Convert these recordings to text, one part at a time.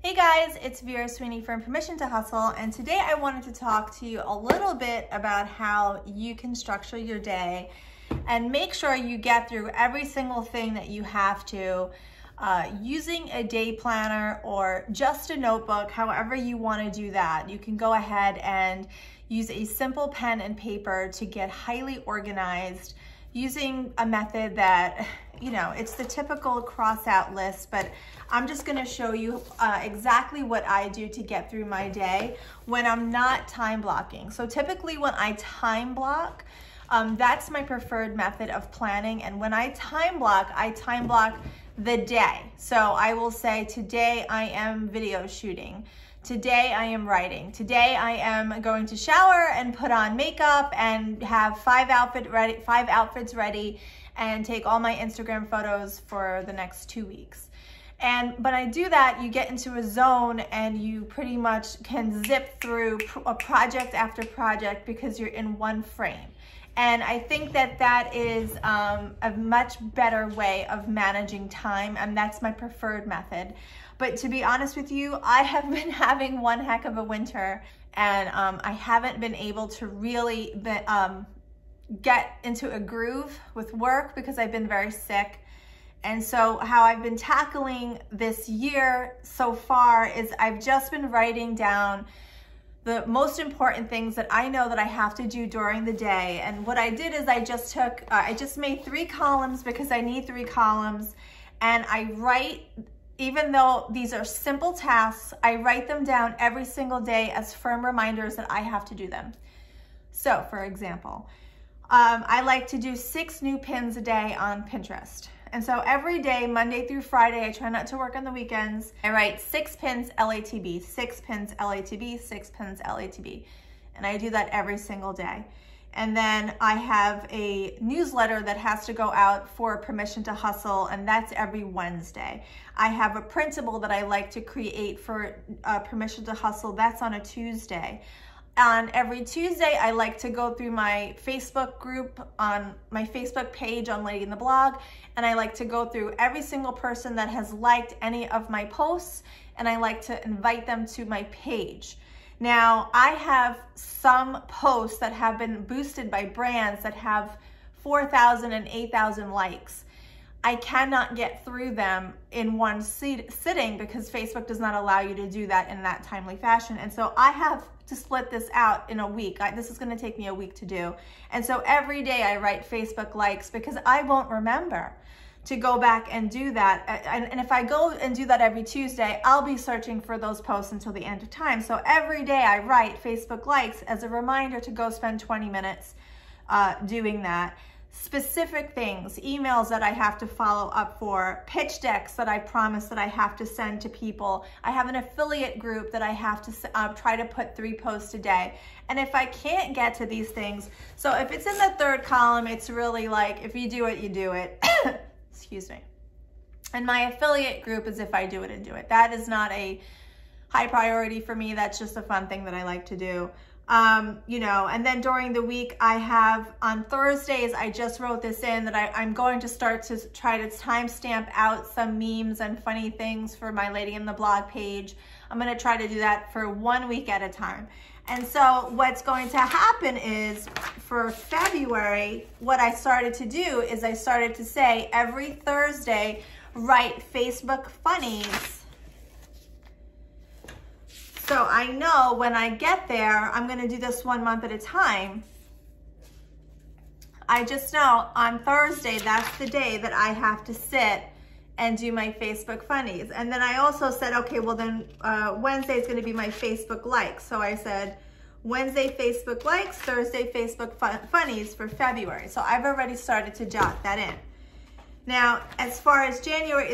Hey guys, it's Vera Sweeney from Permission to Hustle, and today I wanted to talk to you a little bit about how you can structure your day and make sure you get through every single thing that you have to using a day planner or just a notebook. However you want to do that, you can go ahead and use a simple pen and paper to get highly organized using a method that, you know, it's the typical cross out list, but I'm just gonna show you exactly what I do to get through my day when I'm not time blocking. So typically when I time block, that's my preferred method of planning. And when I time block the day. So I will say, today I am video shooting. Today I am writing. Today I am going to shower and put on makeup and have five outfits ready and take all my Instagram photos for the next 2 weeks. And when I do that, you get into a zone and you pretty much can zip through a project after project because you're in one frame. And I think that that is a much better way of managing time, and that's my preferred method. But to be honest with you, I have been having one heck of a winter, and I haven't been able to really get into a groove with work because I've been very sick. And so how I've been tackling this year so far is I've just been writing down the most important things that I know that I have to do during the day. And what I did is I just made 3 columns because I need 3 columns, and I write, even though these are simple tasks, I write them down every single day as firm reminders that I have to do them. So for example, I like to do 6 new pins a day on Pinterest. And so every day, Monday through Friday, I try not to work on the weekends. I write 6 pins LATB, 6 pins LATB, 6 pins LATB. And I do that every single day. And then I have a newsletter that has to go out for Permission to Hustle, and that's every Wednesday. I have a printable that I like to create for Permission to Hustle. That's on a Tuesday. On every Tuesday, I like to go through my Facebook group on my Facebook page on Lady in the Blog, and I like to go through every single person that has liked any of my posts, and I like to invite them to my page. Now, I have some posts that have been boosted by brands that have 4,000 and 8,000 likes. I cannot get through them in one sitting because Facebook does not allow you to do that in that timely fashion. And so I have to split this out in a week. This is gonna take me a week to do. And so every day I write Facebook likes because I won't remember to go back and do that. And if I go and do that every Tuesday, I'll be searching for those posts until the end of time. So every day I write Facebook likes as a reminder to go spend 20 minutes doing that. Specific things, emails that I have to follow up for, pitch decks that I promise that I have to send to people. I have an affiliate group that I have to try to put 3 posts a day. And if I can't get to these things, so if it's in the 3rd column, it's really like, if you do it, you do it. Excuse me. And my affiliate group is if I do it and do it. That is not a high priority for me. That's just a fun thing that I like to do. You know, and then during the week I have on Thursdays, I just wrote this in that I'm going to start to try to timestamp out some memes and funny things for my Lady in the Blog page. I'm going to try to do that for 1 week at a time. And so what's going to happen is for February, what I started to do is I started to say every Thursday, write Facebook funnies. So I know when I get there, I'm gonna do this 1 month at a time. I just know on Thursday, that's the day that I have to sit and do my Facebook funnies. And then I also said, okay, well then Wednesday is gonna be my Facebook likes. So I said, Wednesday Facebook likes, Thursday Facebook funnies for February. So I've already started to jot that in. Now, as far as January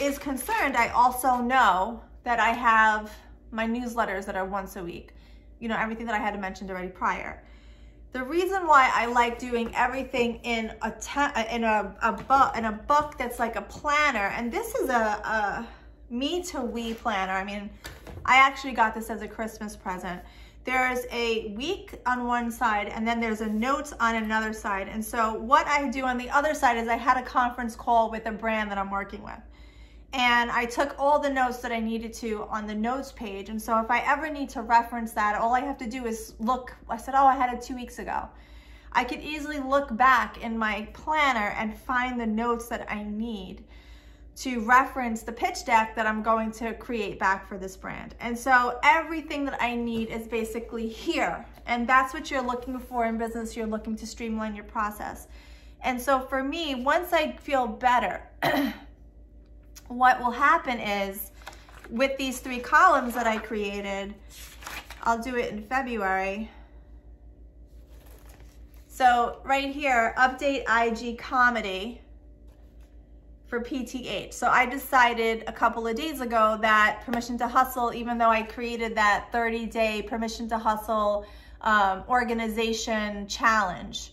is concerned, I also know that I have my newsletters that are once a week, you know, everything that I had mentioned already prior. The reason why I like doing everything in a book that's like a planner, and this is a me to we planner. I mean, I actually got this as a Christmas present. There's a week on one side and then there's a notes on another side. And so what I do on the other side is I had a conference call with a brand that I'm working with. and I took all the notes that I needed to on the notes page. And so if I ever need to reference that, all I have to do is look. I said, oh, I had it 2 weeks ago. I could easily look back in my planner and find the notes that I need to reference the pitch deck that I'm going to create back for this brand. And so everything that I need is basically here. And that's what you're looking for in business. You're looking to streamline your process. And so for me, once I feel better, what will happen is with these 3 columns that I created, I'll do it in February. So right here, update IG comedy for PTH. So I decided a couple of days ago that Permission to Hustle, even though I created that 30-day Permission to Hustle organization challenge,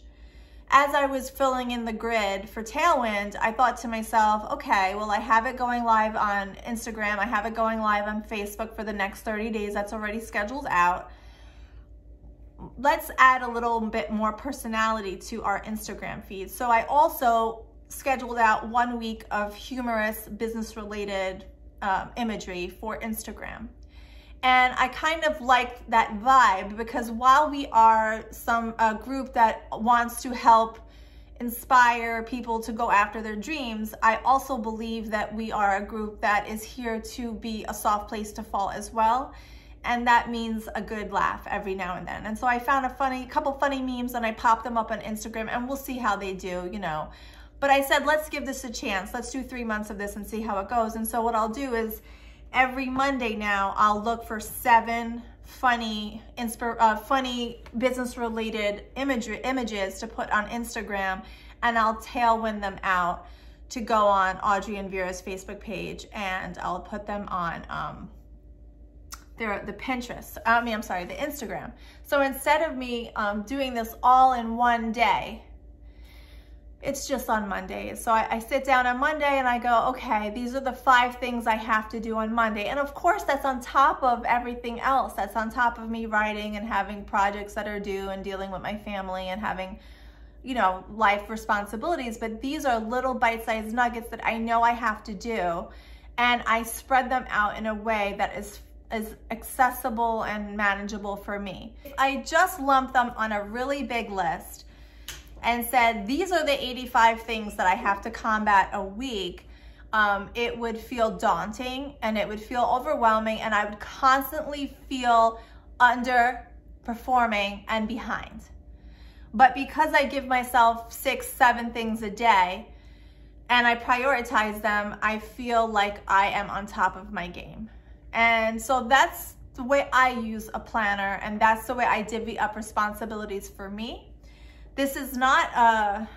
as I was filling in the grid for Tailwind, I thought to myself, okay, well, I have it going live on Instagram. I have it going live on Facebook for the next 30 days. That's already scheduled out. Let's add a little bit more personality to our Instagram feed. So I also scheduled out 1 week of humorous business-related imagery for Instagram. And I kind of liked that vibe because while we are a group that wants to help inspire people to go after their dreams, I also believe that we are a group that is here to be a soft place to fall as well. And that means a good laugh every now and then. And so I found a couple funny memes and I popped them up on Instagram, and we'll see how they do, you know. But I said, let's give this a chance. Let's do 3 months of this and see how it goes. And so what I'll do is every Monday now, I'll look for 7 funny business-related images to put on Instagram, and I'll tailwind them out to go on Audrey and Vera's Facebook page, and I'll put them on the Pinterest. The Instagram. So instead of me doing this all in one day, it's just on Mondays. So I sit down on Monday and I go, okay, these are the 5 things I have to do on Monday. And of course, that's on top of everything else. That's on top of me writing and having projects that are due and dealing with my family and having, you know, life responsibilities. But these are little bite-sized nuggets that I know I have to do. And I spread them out in a way that is accessible and manageable for me. If I just lump them on a really big list and said, these are the 85 things that I have to combat a week, it would feel daunting and it would feel overwhelming, and I would constantly feel underperforming and behind. But because I give myself 6, 7 things a day and I prioritize them, I feel like I am on top of my game. And so that's the way I use a planner, and that's the way I divvy up responsibilities for me. This is not,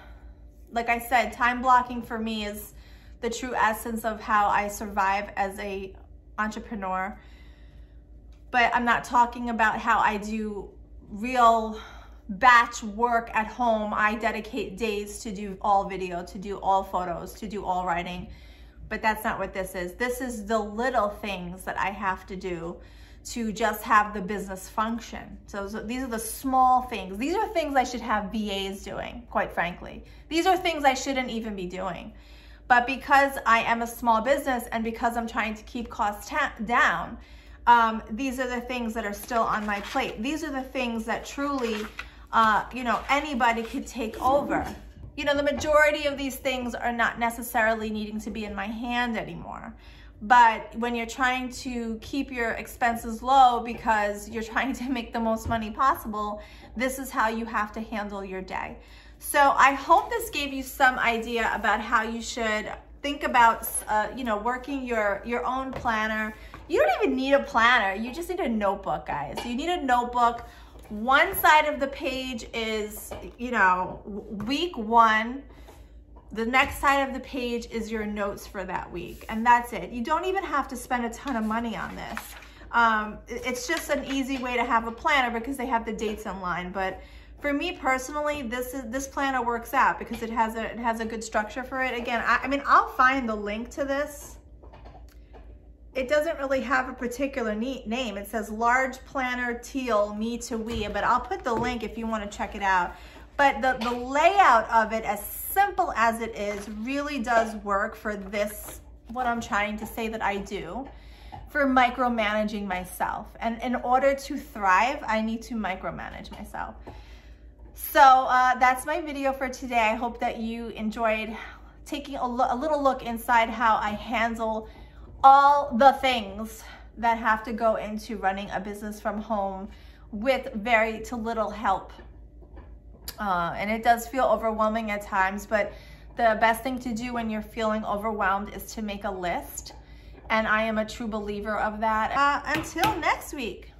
like I said, time blocking for me is the true essence of how I survive as an entrepreneur. But I'm not talking about how I do real batch work at home. I dedicate days to do all video, to do all photos, to do all writing. But that's not what this is. This is the little things that I have to do to just have the business function. So these are the small things. These are things I should have VAs doing, quite frankly. These are things I shouldn't even be doing. But because I am a small business and because I'm trying to keep costs down, these are the things that are still on my plate. These are the things that truly, you know, anybody could take over. You know, the majority of these things are not necessarily needing to be in my hand anymore. But when you're trying to keep your expenses low because you're trying to make the most money possible, this is how you have to handle your day. So I hope this gave you some idea about how you should think about, you know, working your own planner. You don't even need a planner. You just need a notebook, guys. You need a notebook. One side of the page is, you know, week 1. The next side of the page is your notes for that week, and that's it. You don't even have to spend a ton of money on this. It's just an easy way to have a planner because they have the dates in line. But for me personally, this planner works out because it has a good structure for it. Again, I mean, I'll find the link to this. It doesn't really have a particular name. It says Large Planner Teal Me to We, but I'll put the link if you want to check it out. But the layout of it, as simple as it is, really does work for this what I'm trying to say that I do for micromanaging myself. And in order to thrive, I need to micromanage myself. So that's my video for today. I hope that you enjoyed taking a little look inside how I handle all the things that have to go into running a business from home with very to little help. And it does feel overwhelming at times, but the best thing to do when you're feeling overwhelmed is to make a list. And I am a true believer of that. Until next week.